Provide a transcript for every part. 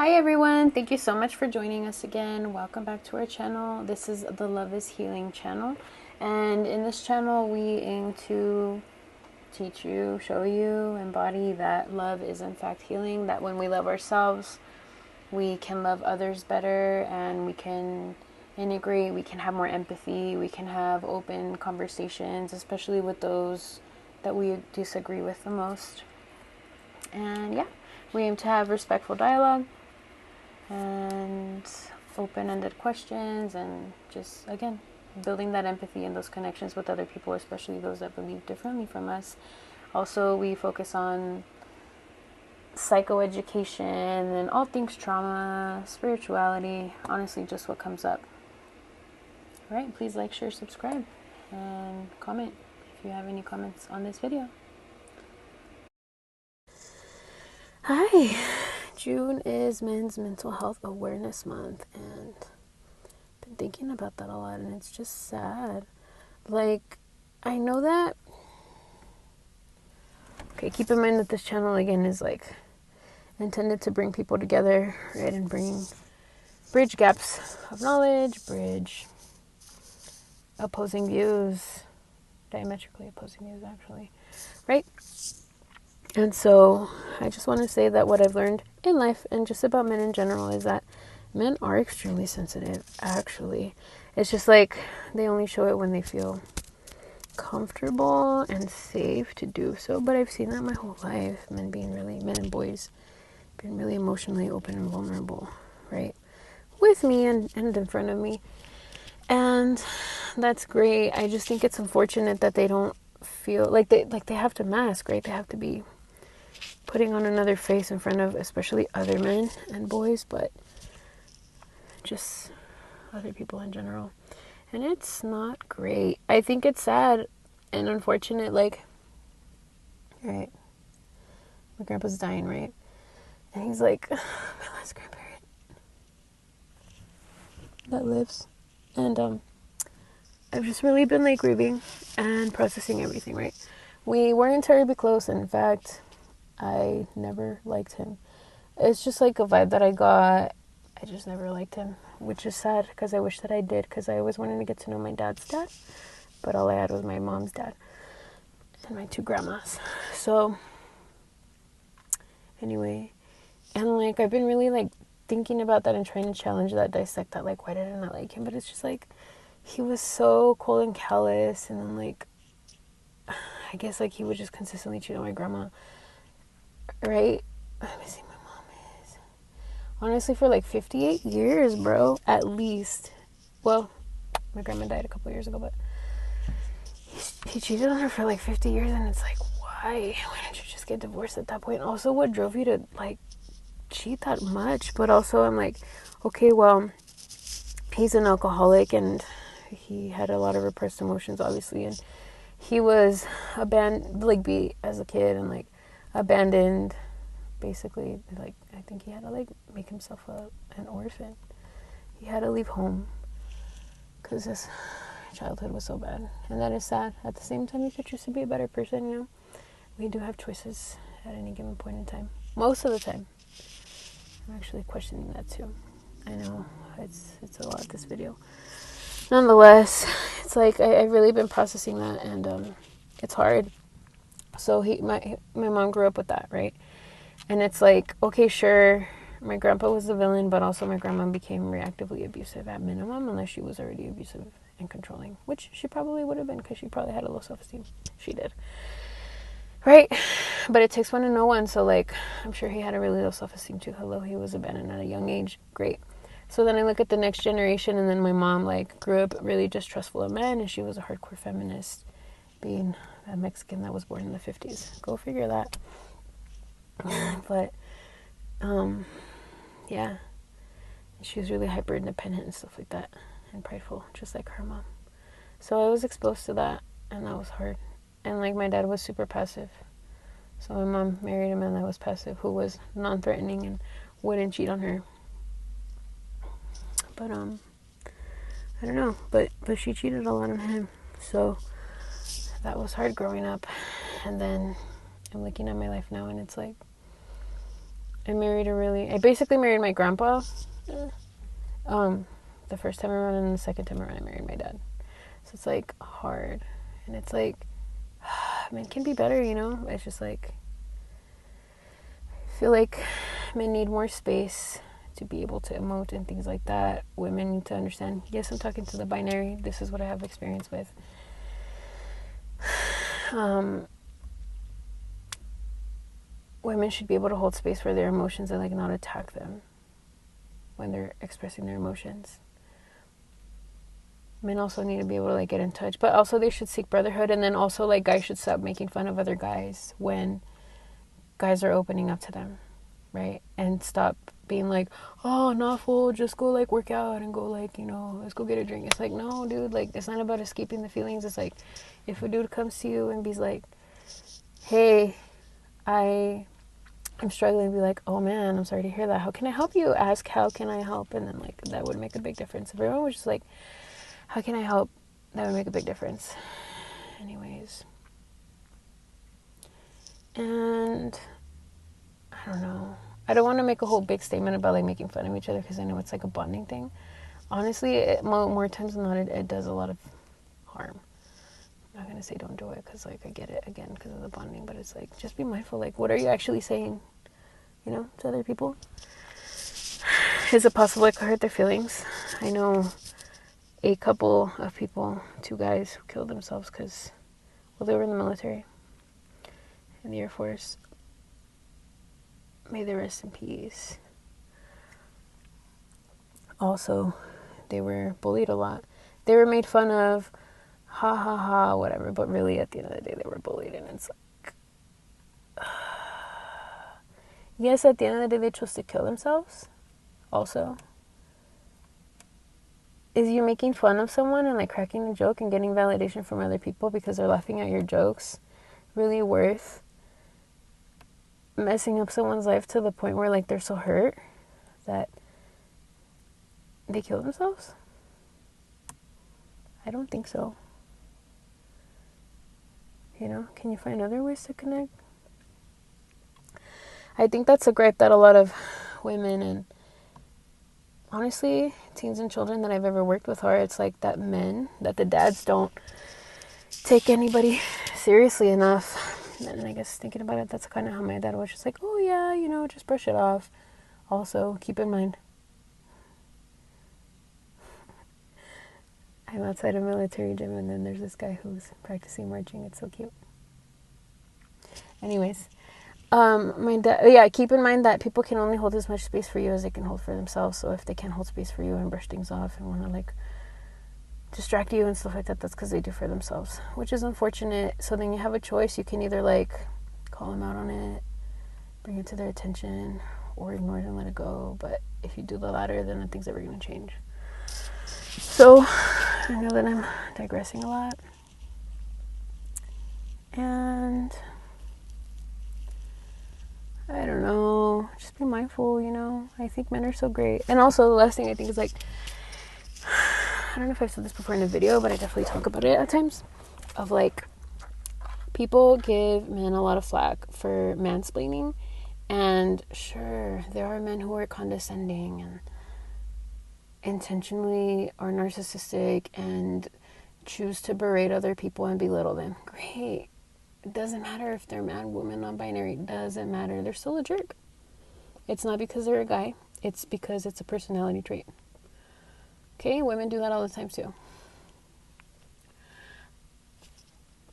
Hi everyone, thank you so much for joining us again. Welcome back to our channel. This is the Love is Healing channel, and in this channel we aim to teach you, show you, embody that love is in fact healing, that when we love ourselves we can love others better, and we can integrate, we can have more empathy, we can have open conversations, especially with those that we disagree with the most. And yeah, we aim to have respectful dialogue and open-ended questions, and just, again, building that empathy and those connections with other people, especially those that believe differently from us. Also, we focus on psychoeducation and all things trauma, spirituality, honestly, just what comes up. All right, please like, share, subscribe, and comment if you have any comments on this video. Hi. June is Men's Mental Health Awareness Month, and I've been thinking about that a lot, and it's just sad. Like, I know that, okay, keep in mind that this channel, again, is like intended to bring people together, right, and bridge gaps of knowledge, bridge opposing views, diametrically opposing views, actually, right? And so I just want to say that what I've learned in life and just about men in general is that men are extremely sensitive, actually. It's just like they only show it when they feel comfortable and safe to do so. But I've seen that my whole life, men and boys being really emotionally open and vulnerable, right? With me and in front of me. And that's great. I just think it's unfortunate that they don't feel like they have to mask, right? They have to be putting on another face in front of especially other men and boys, but just other people in general. And it's not great. I think it's sad and unfortunate. Like, right, my grandpa's dying, right? And he's like my last grandparent that lives. And I've just really been like grieving and processing everything, right? We weren't terribly close, and in fact I never liked him. It's just like a vibe that I got. I just never liked him, which is sad because I wish that I did, because I always wanted to get to know my dad's dad, but all I had was my mom's dad and my two grandmas. So anyway, and like I've been really like thinking about that and trying to challenge that, dissect that, like why did I not like him? But it's just like he was so cold and callous, and then like I guess like he would just consistently cheat on my grandma, right? Let me see, my mom is honestly for like 58 years, bro, at least. Well, my grandma died a couple years ago, but he cheated on her for like 50 years, and it's like, why don't you just get divorced at that point? Also, what drove you to like cheat that much? But also I'm like, okay, well, he's an alcoholic and he had a lot of repressed emotions, obviously, and he was abandoned, as a kid, and like abandoned, basically. Like I think he had to like make himself an orphan. He had to leave home because his childhood was so bad, and that is sad. At the same time, you could choose to be a better person, you know. We do have choices at any given point in time, most of the time. I'm actually questioning that too. I know it's a lot, this video. Nonetheless, it's like I've really been processing that, and it's hard. So my mom grew up with that, right? And it's like, okay, sure, my grandpa was the villain, but also my grandma became reactively abusive at minimum, unless she was already abusive and controlling, which she probably would have been, because she probably had a low self-esteem. She did, right? But it takes one to know one. So like I'm sure he had a really low self-esteem too. Hello, he was abandoned at a young age. Great. So then I look at the next generation, and then my mom like grew up really distrustful of men, and she was a hardcore feminist, being a Mexican that was born in the 50s. Go figure that. But yeah, she was really hyper independent and stuff like that, and prideful, just like her mom. So I was exposed to that, and that was hard. And like my dad was super passive, so my mom married a man that was passive, who was non-threatening and wouldn't cheat on her. But I don't know, but she cheated a lot on him, so that was hard growing up. And then I'm looking at my life now, and it's like I basically married my grandpa. The first time around, and the second time around I married my dad. So it's like hard. And it's like, men can be better, you know? It's just like, I feel like men need more space to be able to emote and things like that. Women need to understand, yes, I'm talking to the binary. This is what I have experience with. Women should be able to hold space for their emotions and like not attack them when they're expressing their emotions. Men also need to be able to like get in touch, but also they should seek brotherhood. And then also like guys should stop making fun of other guys when guys are opening up to them, right? And stop being like, oh, not fool, just go like work out and go like, you know, let's go get a drink. It's like, no, dude, like it's not about escaping the feelings. It's like if a dude comes to you and be like, hey, I'm struggling, be like, oh man, I'm sorry to hear that. How can I help you? Ask, how can I help? And then like that would make a big difference. If everyone was just like, how can I help? That would make a big difference. Anyways. And I don't know. I don't want to make a whole big statement about like making fun of each other because I know it's like a bonding thing. Honestly, more times than not, it does a lot of harm. I'm not going to say don't do it because like I get it again because of the bonding, but it's like just be mindful. Like what are you actually saying, you know, to other people? Is it possible it could hurt their feelings? I know a couple of people, 2 guys who killed themselves because, well, they were in the military, in the Air Force. May they rest in peace. Also, they were bullied a lot. They were made fun of, ha ha ha, whatever, but really at the end of the day they were bullied, and it's like, yes, at the end of the day they chose to kill themselves. Also, is you making fun of someone and like cracking a joke and getting validation from other people because they're laughing at your jokes really worth messing up someone's life to the point where like they're so hurt that they kill themselves? I don't think so. You know, can you find other ways to connect? I think that's a gripe that a lot of women and honestly teens and children that I've ever worked with are. It's like that the dads don't take anybody seriously enough. And I guess thinking about it, that's kind of how my dad was, just like, oh yeah, you know, just brush it off. Also, keep in mind, I'm outside a military gym and then there's this guy who's practicing marching. It's so cute. Anyways, my dad, yeah, keep in mind that people can only hold as much space for you as they can hold for themselves. So if they can't hold space for you and brush things off and want to like distract you and stuff like that, that's because they do for themselves, which is unfortunate. So then you have a choice. You can either like call them out on it, bring it to their attention, or ignore it and let it go. But if you do the latter, then nothing's ever going to change. So I know that I'm digressing a lot, and I don't know, just be mindful, you know. I think men are so great. And also the last thing I think is like, I don't know if I've said this before in a video, but I definitely talk about it at times, of like, people give men a lot of flack for mansplaining, and sure, there are men who are condescending and intentionally are narcissistic and choose to berate other people and belittle them. Great. It doesn't matter if they're man, woman, non-binary. It doesn't matter. They're still a jerk. It's not because they're a guy. It's because it's a personality trait. Okay? Women do that all the time too.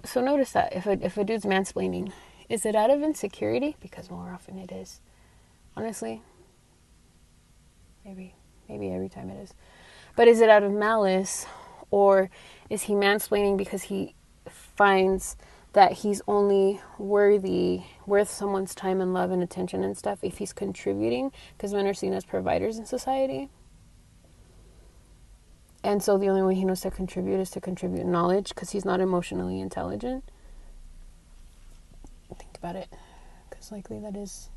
So notice that if a dude's mansplaining, is it out of insecurity? Because more often it is. Honestly, maybe every time it is. But is it out of malice, or is he mansplaining because he finds that he's only worth someone's time and love and attention and stuff if he's contributing? Because men are seen as providers in society. And so the only way he knows to contribute is to contribute knowledge because he's not emotionally intelligent. Think about it, because likely that is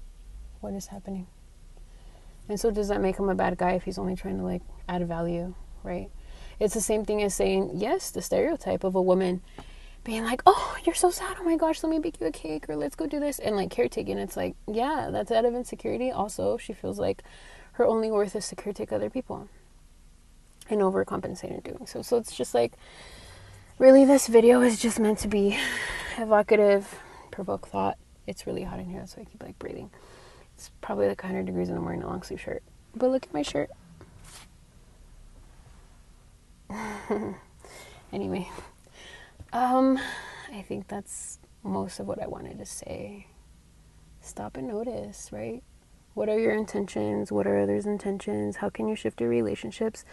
what is happening. And so does that make him a bad guy if he's only trying to like add value, right? It's the same thing as saying, yes, the stereotype of a woman being like, oh, you're so sad, oh my gosh, let me bake you a cake, or let's go do this, and like caretaking. It's like, yeah, that's out of insecurity. Also, she feels like her only worth is to caretake other people and overcompensate in doing so. So it's just like, really, this video is just meant to be evocative, provoke thought. It's really hot in here, so I keep like breathing. It's probably like 100 degrees and I'm wearing a long sleeve shirt, but look at my shirt. Anyway, I think that's most of what I wanted to say. Stop and notice, right? What are your intentions? What are others' intentions? How can you shift your relationships?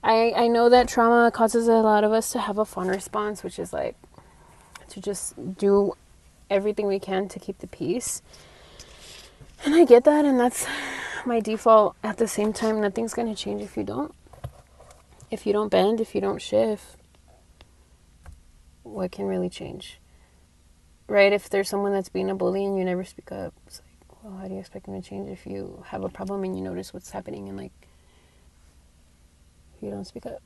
I know that trauma causes a lot of us to have a fawn response, which is like to just do everything we can to keep the peace. And I get that, and that's my default. At the same time, nothing's going to change if you don't. If you don't bend, if you don't shift, what can really change? Right? If there's someone that's being a bully and you never speak up, it's like, well, how do you expect them to change if you have a problem and you notice what's happening and like you don't speak up?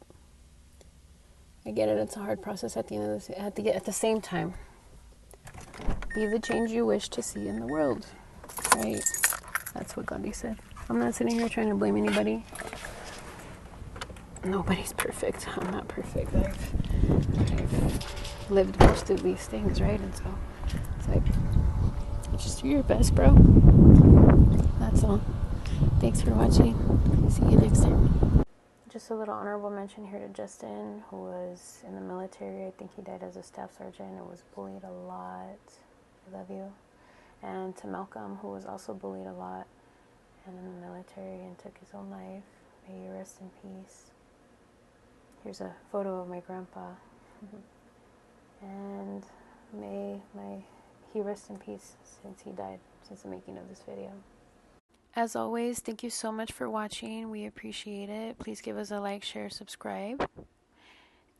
I get it. It's a hard process at the end of at the same time. Be the change you wish to see in the world, right? That's what Gandhi said. I'm not sitting here trying to blame anybody. Nobody's perfect. I'm not perfect. I've lived most of these things, right? And so it's like, just do your best, bro. That's all. Thanks for watching. See you next time. Just a little honorable mention here to Justin, who was in the military. I think he died as a staff sergeant and was bullied a lot. I love you. And to Malcolm, who was also bullied a lot and in the military and took his own life. May you rest in peace. Here's a photo of my grandpa. And may he rest in peace since he died, since the making of this video. As always, thank you so much for watching. We appreciate it. Please give us a like, share, subscribe.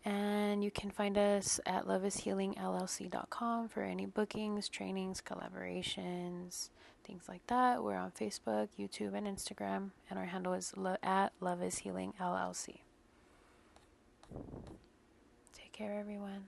And you can find us at loveishealingllc.com for any bookings, trainings, collaborations, things like that. We're on Facebook, YouTube, and Instagram. And our handle is at loveishealingllc. Take care, everyone.